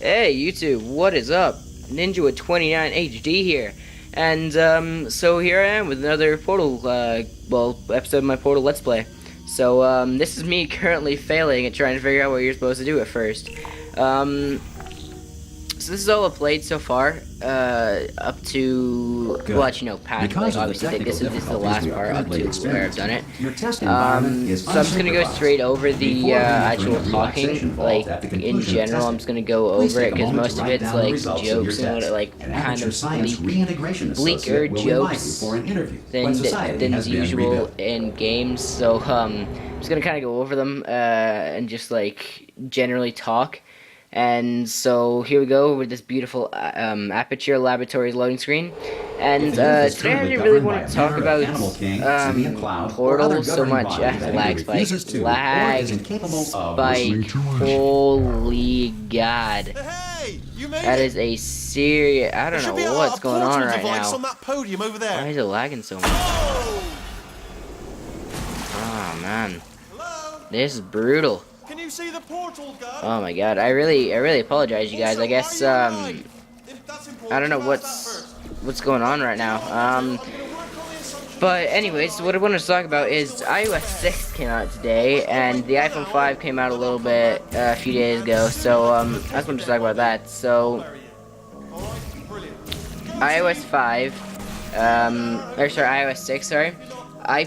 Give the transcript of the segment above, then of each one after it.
Hey YouTube, what is up? Ninja with 29 HD here. And so here I am with another Portal episode of my Portal Let's Play. So this is me currently failing at trying to figure out what you're supposed to do at first. So this is all I've played so far, up to, well, actually no, past, like, obviously this is the last part up to where I've done it. So I'm just gonna go straight over the actual talking, like, in general. I'm just gonna go over it, because most of it's, like, jokes and what, like, kind of bleaker jokes than usual in games. So, I'm just gonna kind of go over them, and just, like, generally talk. And so here we go with this beautiful Aperture Laboratories loading screen. And today I didn't really want to talk about Portal so much. Lag spike. Lag spike. Holy God. That is a serious... I don't know what's going on right now. Why is it lagging so much? Oh man. This is brutal. Can you see the portal, guy? Oh my God, I really apologize, you guys. I guess I don't know what's going on right now. But anyways, what I wanted to talk about is iOS 6 came out today, and the iPhone 5 came out a few days ago. So I just wanted to talk about that. So iOS 5, iOS 6, sorry. I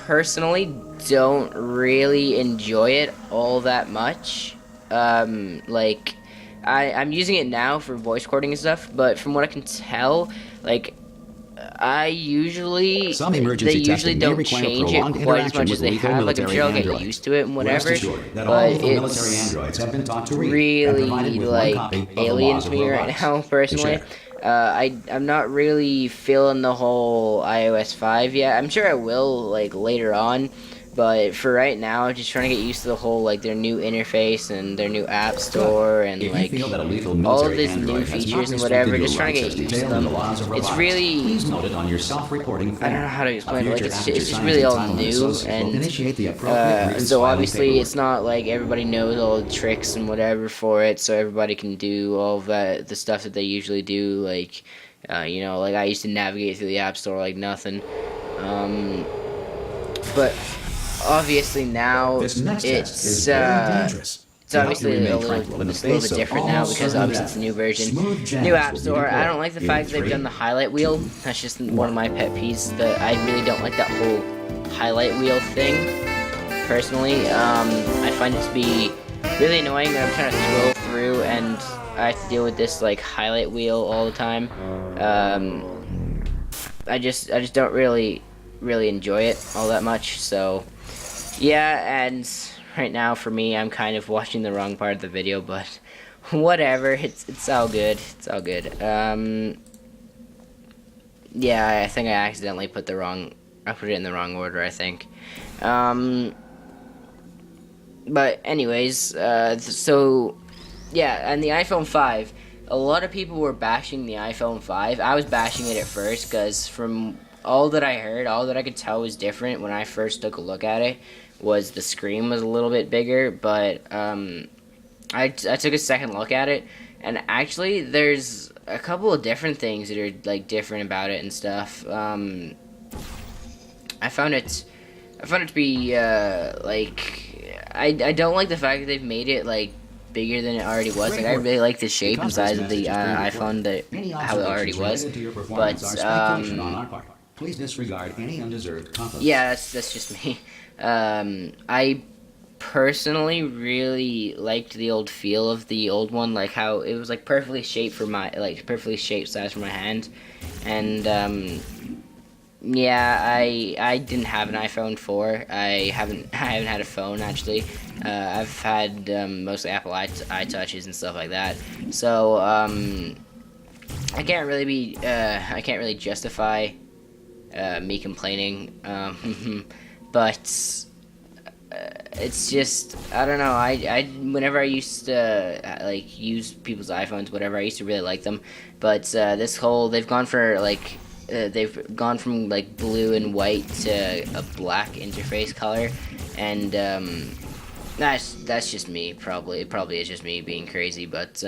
personally don't really enjoy it all that much. Like, I'm using it now for voice recording and stuff, but from what I can tell, like, they usually don't change it quite as much as they have. Like, I'm sure I'll get used to it and whatever, but it's really, like, alien to me right now, personally. I'm not really feeling the whole iOS 5 yet. I'm sure I will, like, later on. But for right now, just trying to get used to the whole, like, their new interface and their new app store and, like, all of these new features and whatever, just trying to get used to them. It's really, I don't know how to explain it, like, it's just really all new, and so obviously it's not like everybody knows all the tricks and whatever for it, so everybody can do all of that, the stuff that they usually do, like, you know, like, I used to navigate through the app store like nothing, but obviously now it's obviously a little bit different now, because obviously it's a new version, new app store. I don't like the fact that they've done the highlight wheel. That's just one of my pet peeves. That I really don't like that whole highlight wheel thing, personally. I find it to be really annoying that I'm trying to scroll through and I have to deal with this, like, highlight wheel all the time. I just don't really enjoy it all that much, so yeah. And right now for me, I'm kind of watching the wrong part of the video, but whatever, it's all good, yeah, I think I accidentally put it in the wrong order, I think. But anyways, so yeah, and the iPhone 5, a lot of people were bashing the iPhone 5. I was bashing it at first, because from all that I heard, all that I could tell was different when I first took a look at it, was the screen was a little bit bigger, but I took a second look at it, and actually there's a couple of different things that are, like, different about it and stuff. I found it to be, like, I don't like the fact that they've made it, like, bigger than it already was. Like, I really like the shape and size of the iPhone, how it already was, but please disregard any undeserved compliments. Yeah, that's just me. I personally really liked the old feel of the old one, like how it was, like, perfectly shaped size for my hand, and yeah, I didn't have an iPhone 4. I haven't had a phone, actually. I've had mostly Apple iTouches and stuff like that. So I can't really justify me complaining, but it's just, I don't know, whenever I used to, like, use people's iPhones, whatever, I used to really like them, but they've gone from, like, blue and white to a black interface color, and That's just me, probably. It probably is just me being crazy, but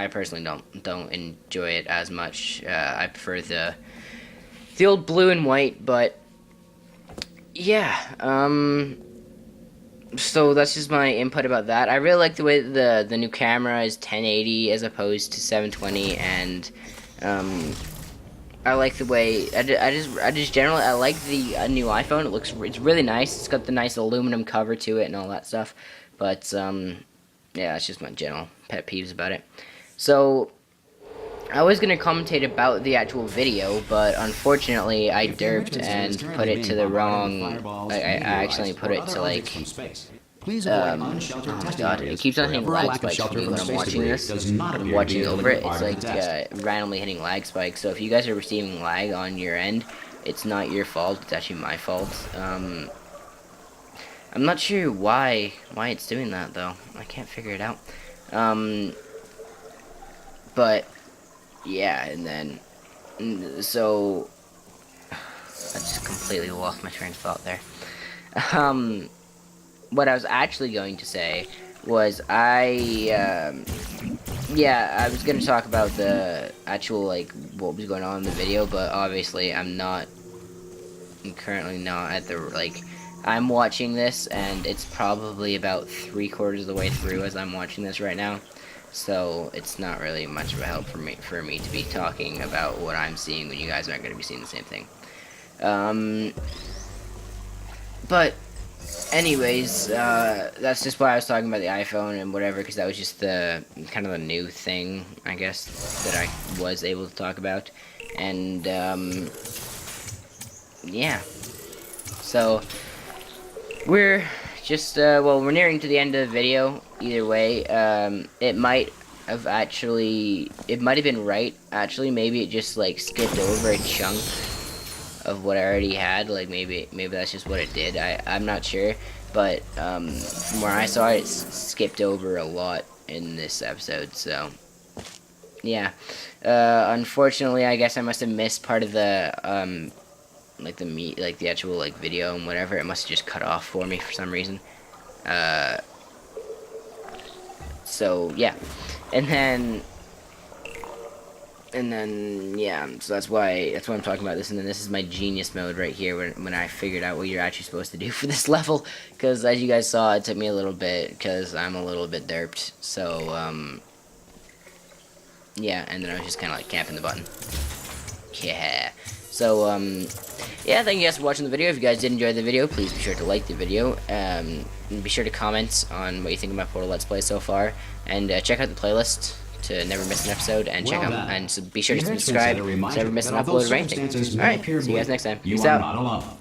I personally don't enjoy it as much. I prefer the old blue and white, but yeah. So that's just my input about that. I really like the way the new camera is 1080 as opposed to 720, and I like the way I just generally I like the new iPhone. It's really nice. It's got the nice aluminum cover to it and all that stuff. But yeah, that's just my general pet peeves about it. So I was gonna commentate about the actual video, but unfortunately I derped and put it to the wrong. I accidentally put it to like. Please avoid Oh unsheltered my testing god, it areas keeps on where hitting ever a lag lack of spikes for shelter me from when I'm space watching debris this. does not I'm appear to watching be a over it, deliberate it's part of like the test. randomly hitting lag spikes. So if you guys are receiving lag on your end, it's not your fault. It's actually my fault. I'm not sure why it's doing that though. I can't figure it out. But yeah, and then so I just completely lost my train of thought there. What I was actually going to say was yeah, I was gonna talk about the actual like what was going on in the video, but obviously I'm currently not at the like. I'm watching this, and it's probably about 3/4 of the way through as I'm watching this right now, so it's not really much of a help for me to be talking about what I'm seeing when you guys aren't going to be seeing the same thing. But anyways, that's just why I was talking about the iPhone and whatever, because that was just the kind of the new thing, I guess, that I was able to talk about, and yeah. So we're just well, we're nearing to the end of the video. Either way, it might have been right. Actually, maybe it just like skipped over a chunk of what I already had. Like maybe that's just what it did. I'm not sure, but from where I saw it, skipped over a lot in this episode. So yeah, unfortunately, I guess I must have missed part of the like the actual like video and whatever. It must have just cut off for me for some reason. So yeah, and then yeah, so that's why I'm talking about this. And then this is my genius mode right here when I figured out what you're actually supposed to do for this level, because as you guys saw, it took me a little bit because I'm a little bit derped. So yeah, and then I was just kind of like camping the button. Yeah. So yeah, thank you guys for watching the video. If you guys did enjoy the video, please be sure to like the video. And be sure to comment on what you think of my Portal Let's Play so far, and check out the playlist to never miss an episode, and be sure to subscribe to never miss an upload or anything. Alright, see you guys next time. Peace out.